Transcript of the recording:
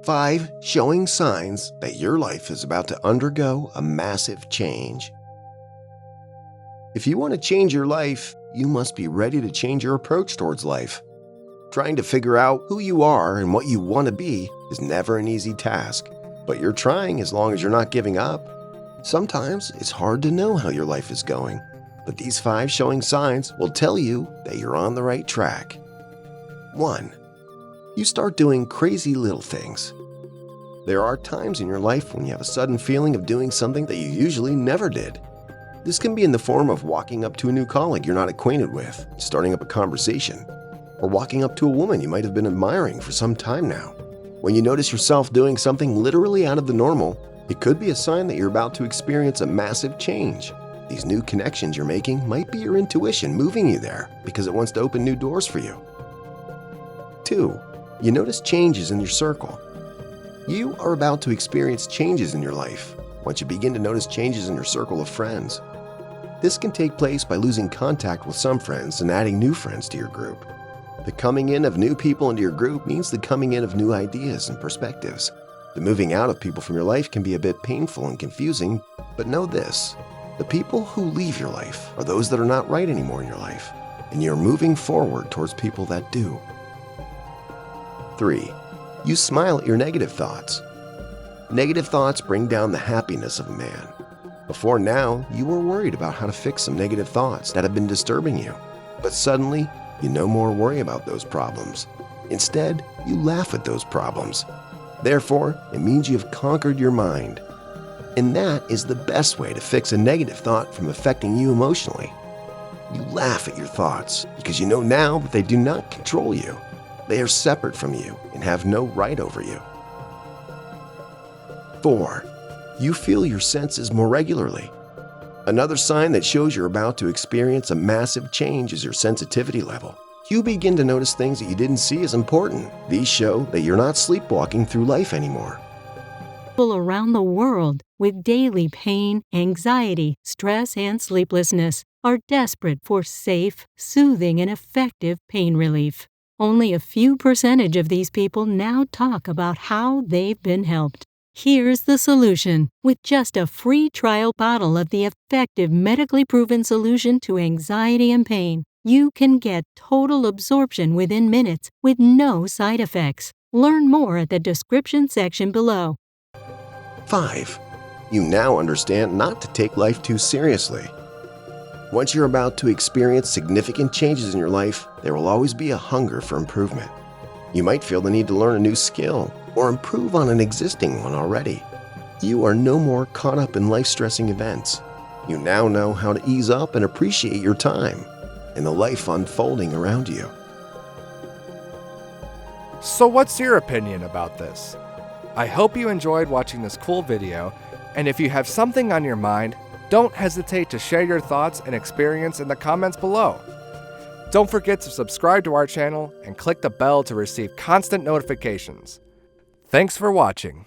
5 showing signs that your life is about to undergo a massive change. If you want to change your life, you must be ready to change your approach towards life. Trying to figure out who you are and what you want to be is never an easy task, but you're trying as long as you're not giving up. Sometimes it's hard to know how your life is going, but these 5 showing signs will tell you that you're on the right track. 1. You start doing crazy little things. There are times in your life when you have a sudden feeling of doing something that you usually never did. This can be in the form of walking up to a new colleague you're not acquainted with, starting up a conversation, or walking up to a woman you might have been admiring for some time now. When you notice yourself doing something literally out of the normal, it could be a sign that you're about to experience a massive change. These new connections you're making might be your intuition moving you there because it wants to open new doors for you. 2. You notice changes in your circle. You are about to experience changes in your life once you begin to notice changes in your circle of friends. This can take place by losing contact with some friends and adding new friends to your group. The coming in of new people into your group means the coming in of new ideas and perspectives. The moving out of people from your life can be a bit painful and confusing, but know this: the people who leave your life are those that are not right anymore in your life, and you're moving forward towards people that do. 3. You smile at your negative thoughts. Negative thoughts bring down the happiness of a man. Before now, you were worried about how to fix some negative thoughts that have been disturbing you, but suddenly, you no more worry about those problems. Instead, you laugh at those problems. Therefore, it means you have conquered your mind. And that is the best way to fix a negative thought from affecting you emotionally. You laugh at your thoughts because you know now that they do not control you. They are separate from you and have no right over you. 4. You feel your senses more regularly. Another sign that shows you're about to experience a massive change is your sensitivity level. You begin to notice things that you didn't see as important. These show that you're not sleepwalking through life anymore. People around the world with daily pain, anxiety, stress, and sleeplessness are desperate for safe, soothing, and effective pain relief. Only a few percentage of these people now talk about how they've been helped. Here's the solution. With just a free trial bottle of the effective medically proven solution to anxiety and pain, you can get total absorption within minutes with no side effects. Learn more at the description section below. 5. You now understand not to take life too seriously. Once you're about to experience significant changes in your life, there will always be a hunger for improvement. You might feel the need to learn a new skill or improve on an existing one already. You are no more caught up in life-stressing events. You now know how to ease up and appreciate your time and the life unfolding around you. So what's your opinion about this? I hope you enjoyed watching this cool video, and if you have something on your mind, don't hesitate to share your thoughts and experience in the comments below. Don't forget to subscribe to our channel and click the bell to receive constant notifications. Thanks for watching.